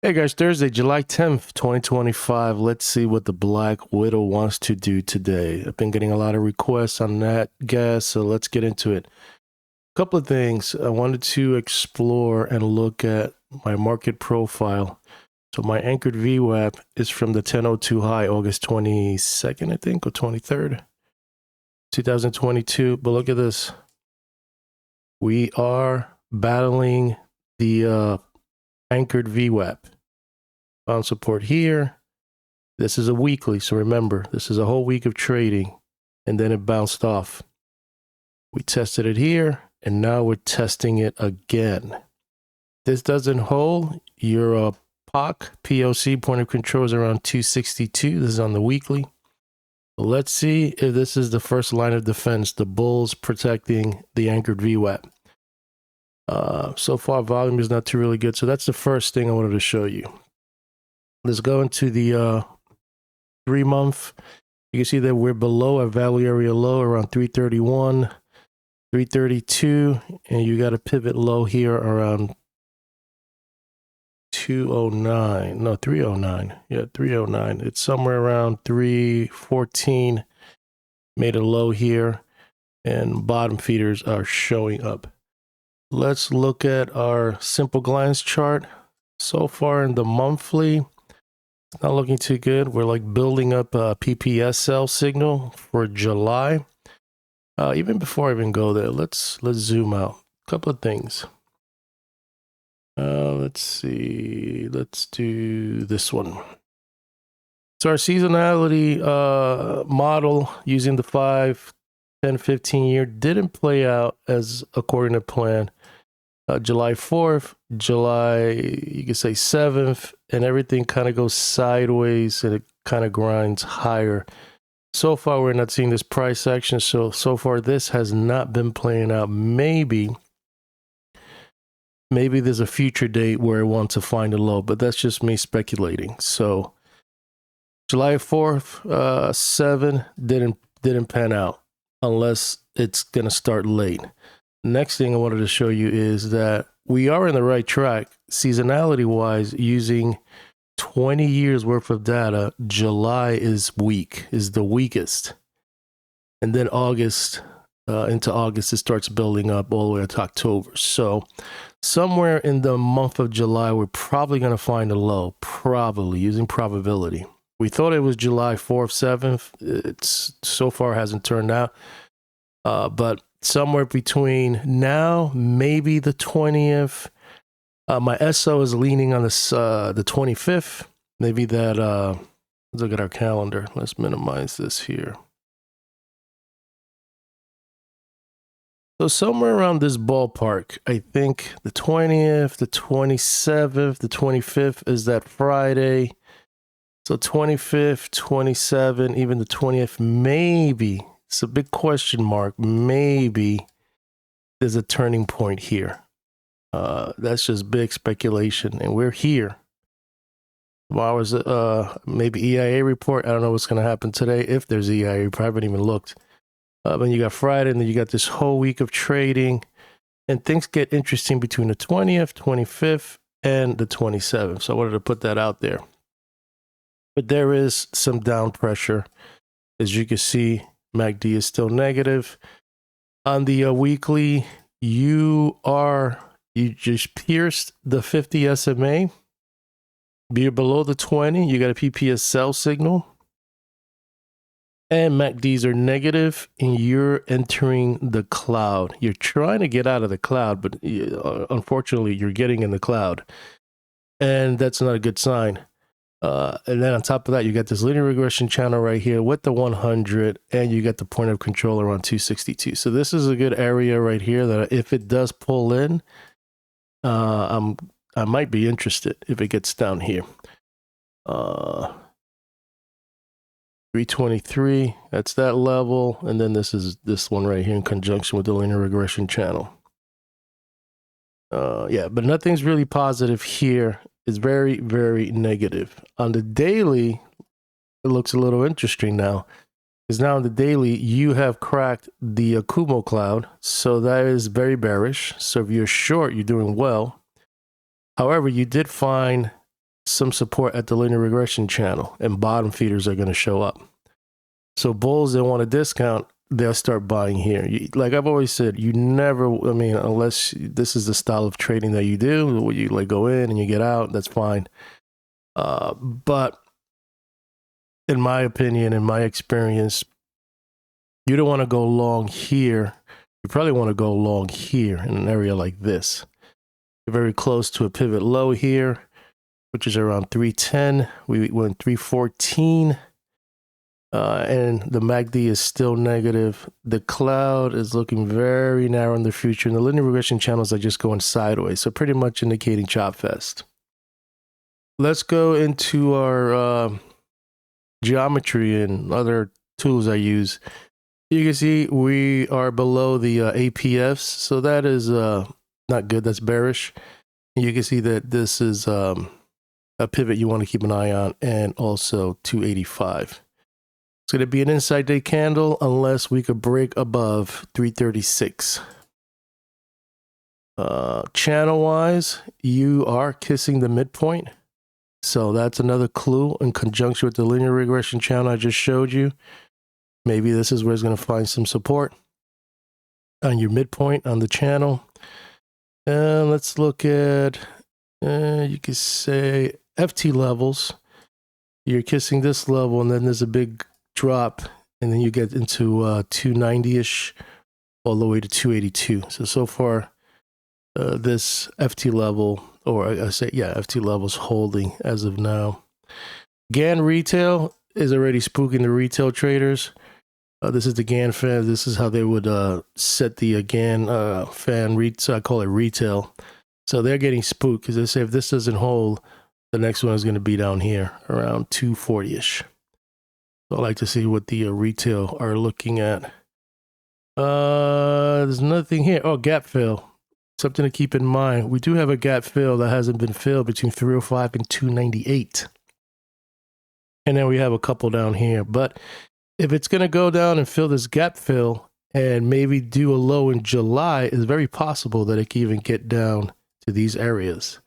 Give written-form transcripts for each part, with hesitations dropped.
Hey guys, Thursday, July 10th, 2025. Let's see what the Black Widow wants to do today. I've been getting a lot of requests on that gas, so let's get into it. A couple of things I wanted to explore and look at my market profile. So my anchored VWAP is from the 1002 high, August 22nd, I think, or 23rd, 2022. But look at this. We are battling the anchored VWAP. Found support here. This is a weekly, so remember, this is a whole week of trading, and then it bounced off. We tested it here, and now we're testing it again. This doesn't hold. Your POC, point of control, is around 262. This is on the weekly. Let's see if this is the first line of defense, the bulls protecting the anchored VWAP. So far, volume is not too really good, so that's the first thing I wanted to show you. Let's go into the 3-month. You can see that we're below our value area low around 331, 332, and you got a pivot low here around 209. No, 309. Yeah, 309. It's somewhere around 314. Made a low here, and bottom feeders are showing up. Let's look at our simple glance chart. So far in the monthly, not looking too good. We're like building up a PPS sell signal for July. Even before I even go there, let's zoom out. A couple of things. Let's see. Let's do this one. So our seasonality model using the 5, 10, 15 year didn't play out as according to plan. July 4th, July, you could say 7th, and everything kind of goes sideways and it kind of grinds higher. So far, we're not seeing this price action. So far, this has not been playing out. Maybe there's a future date where it wants to find a low, but that's just me speculating. So July 4th, 7 didn't pan out unless it's going to start late. Next thing I wanted to show you is that we are in the right track seasonality wise using 20 years worth of data. July is weak, is the weakest. And then August, into August, it starts building up all the way to October. So somewhere in the month of July, we're probably going to find a low, probably using probability. We thought it was July 4th, 7th. It's so far hasn't turned out. But somewhere between now, maybe the 20th. My SO is leaning on this, the 25th. Maybe that, let's look at our calendar. Let's minimize this here. So somewhere around this ballpark, I think the 20th, the 27th, the 25th is that Friday. So 25th, 27th, even the 20th, maybe. It's a big question mark. Maybe there's a turning point here. That's just big speculation, and we're here. Tomorrow is maybe EIA report. I don't know what's going to happen today. If there's EIA report, I haven't even looked. Then you got Friday, and then you got this whole week of trading, and things get interesting between the 20th, 25th, and the 27th. So I wanted to put that out there. But there is some down pressure, as you can see. MACD is still negative. On the weekly, you just pierced the 50 SMA. You're below the 20. You got a PPS sell signal. And MACDs are negative, and you're entering the cloud. You're trying to get out of the cloud, but unfortunately, you're getting in the cloud. And that's not a good sign. And then on top of that, you got this linear regression channel right here with the 100, and you got the point of control around 262. So this is a good area right here that if it does pull in, I might be interested if it gets down here. 323, that's that level, and then this is this one right here in conjunction with the linear regression channel. Yeah, but nothing's really positive here. It's very, very negative. On the daily, it looks a little interesting now. Because now on the daily, you have cracked the Kumo cloud. So that is very bearish. So if you're short, you're doing well. However, you did find some support at the linear regression channel, and bottom feeders are going to show up. So bulls that want a discount, they'll start buying here. Like I've always said, you never, I mean, unless this is the style of trading that you do, where you like go in and you get out, that's fine. But in my opinion, in my experience, you don't want to go long here. You probably want to go long here in an area like this. You're very close to a pivot low here, which is around 310. We went 314. And the MACD is still negative. The cloud is looking very narrow in the future, and the linear regression channels are just going sideways, so pretty much indicating chop fest. Let's go into our geometry and other tools I use. You can see we are below the APFs, so that is not good. That's bearish. You can see that this is a pivot you want to keep an eye on, and also 285. It's going to be an inside day candle unless we could break above 336. Channel wise, you are kissing the midpoint. So that's another clue in conjunction with the linear regression channel I just showed you. Maybe this is where it's going to find some support on your midpoint on the channel. And let's look at, you could say FT levels. You're kissing this level, and then there's a big drop, and then you get into 290-ish all the way to 282. So far, this FT level, or I say, yeah, FT level is holding as of now. Gann retail is already spooking the retail traders. This is the Gann fan. This is how they would set the Gann fan. So I call it retail. So they're getting spooked because they say if this doesn't hold, the next one is going to be down here around 240-ish. So I like to see what the retail are looking at. There's nothing here. Oh, gap fill. Something to keep in mind. We do have a gap fill that hasn't been filled between 305 and 298. And then we have a couple down here. But if it's going to go down and fill this gap fill and maybe do a low in July, it's very possible that it can even get down to these areas.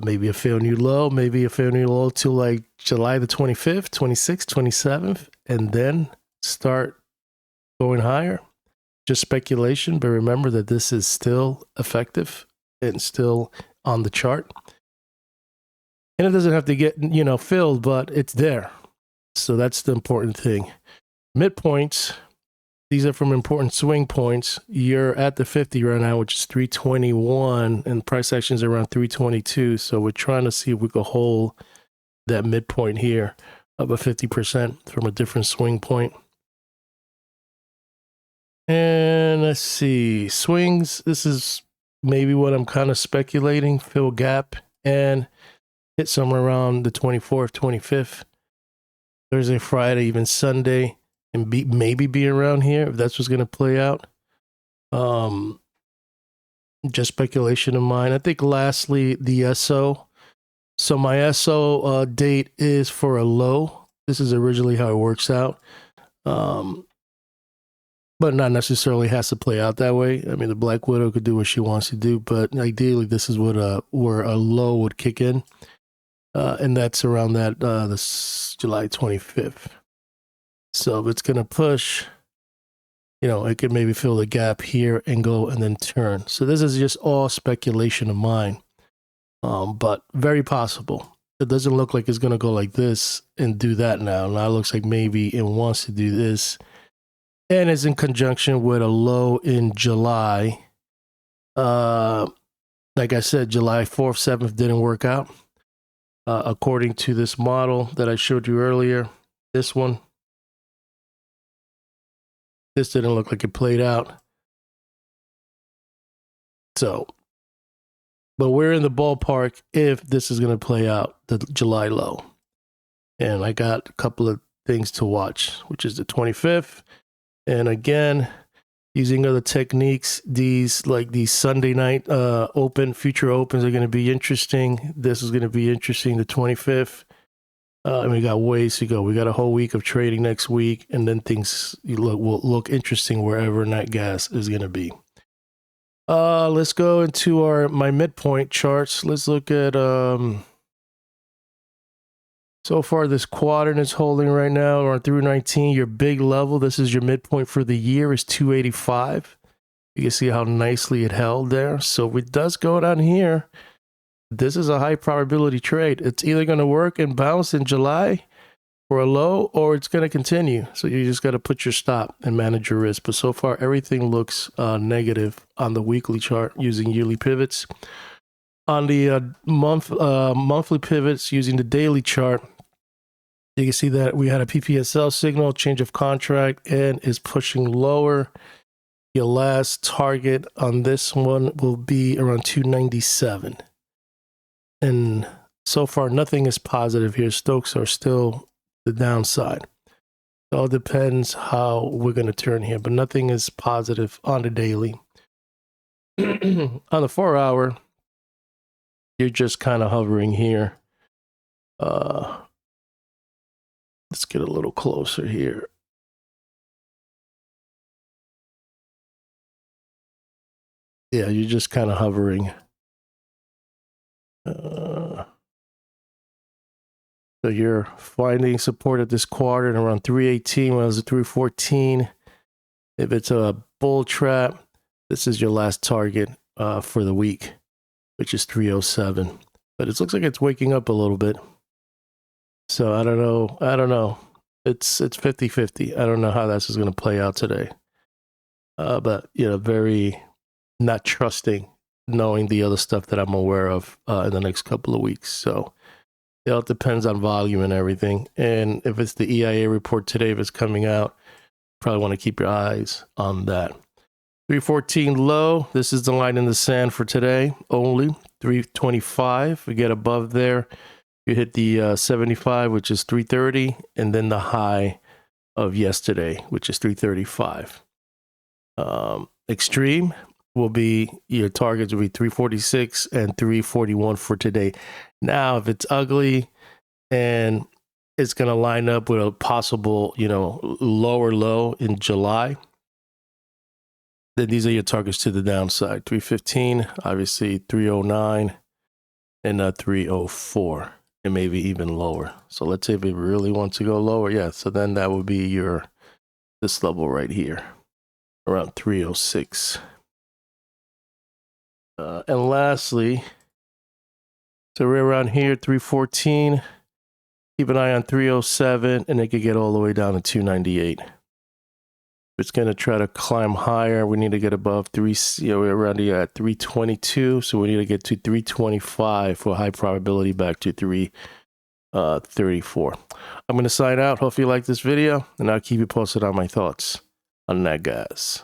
Maybe a fair new low, maybe a fair new low to like July the 25th, 26th, 27th, and then start going higher. Just speculation, but remember that this is still effective and still on the chart. And it doesn't have to get, filled, but it's there. So that's the important thing. Midpoints, these are from important swing points. You're at the 50 right now, which is 321, and price action is around 322. So we're trying to see if we can hold that midpoint here of a 50% from a different swing point. And let's see, swings. This is maybe what I'm kind of speculating. Fill gap and hit somewhere around the 24th, 25th, Thursday, Friday, even Sunday. And maybe be around here if that's what's going to play out. Just speculation of mine. I think lastly, the SO. So my SO date is for a low. This is originally how it works out. But not necessarily has to play out that way. I mean, the Black Widow could do what she wants to do, but ideally this is what where a low would kick in. And that's around that this July 25th. So if it's going to push, it could maybe fill the gap here and go and then turn. So this is just all speculation of mine, but very possible. It doesn't look like it's going to go like this and do that now. Now it looks like maybe it wants to do this. And it's in conjunction with a low in July. Like I said, July 4th, 7th didn't work out. According to this model that I showed you earlier, this one. This didn't look like it played out. So, but we're in the ballpark if this is going to play out, the July low. And I got a couple of things to watch, which is the 25th. And again, using other techniques, these Sunday night future opens are going to be interesting. This is going to be interesting, the 25th. And we got ways to go. We got a whole week of trading next week, and then things will look interesting wherever nat gas is going to be. Let's go into my midpoint charts. Let's look at So far, this quadrant is holding right now around 319. Your big level, this is your midpoint for the year, is 285. You can see how nicely it held there. So if it does go down here, this is a high probability trade. It's either going to work and bounce in July for a low, or it's going to continue. So you just got to put your stop and manage your risk. But so far, everything looks negative on the weekly chart using yearly pivots. On the monthly pivots using the daily chart, you can see that we had a PPSL signal, change of contract, and is pushing lower. Your last target on this one will be around 297. And so far, nothing is positive here. Stokes are still the downside. It all depends how we're going to turn here, but nothing is positive on the daily. On the 4 hour, you're just kind of hovering here. Let's get a little closer here. Yeah, you're just kind of hovering. So you're finding support at this quadrant around 318. When it was at 314. If it's a bull trap, this is your last target for the week, which is 307. But it looks like it's waking up a little bit. So I don't know. It's 50-50. I don't know how this is going to play out today. But, you know, very not trusting, knowing the other stuff that I'm aware of in the next couple of weeks. So it all depends on volume and everything. And if it's the EIA report today, if it's coming out, probably want to keep your eyes on that. 314 low. This is the line in the sand for today only. 325. We get above there. You hit the 75, which is 330, and then the high of yesterday, which is 335. Extreme will be, your targets will be 346 and 341 for today. Now, if it's ugly and it's going to line up with a possible, you know, lower low in July, then these are your targets to the downside. 315, obviously 309, and 304. And maybe even lower. So let's say if it really wants to go lower, yeah, so then that would be your, this level right here, around 306. And lastly, so we're around here, 314. Keep an eye on 307, and it could get all the way down to 298. It's going to try to climb higher. We need to get above we're around here at 322. So we need to get to 325 for high probability back to 334. I'm going to sign out. Hope you like this video, and I'll keep you posted on my thoughts on that, guys.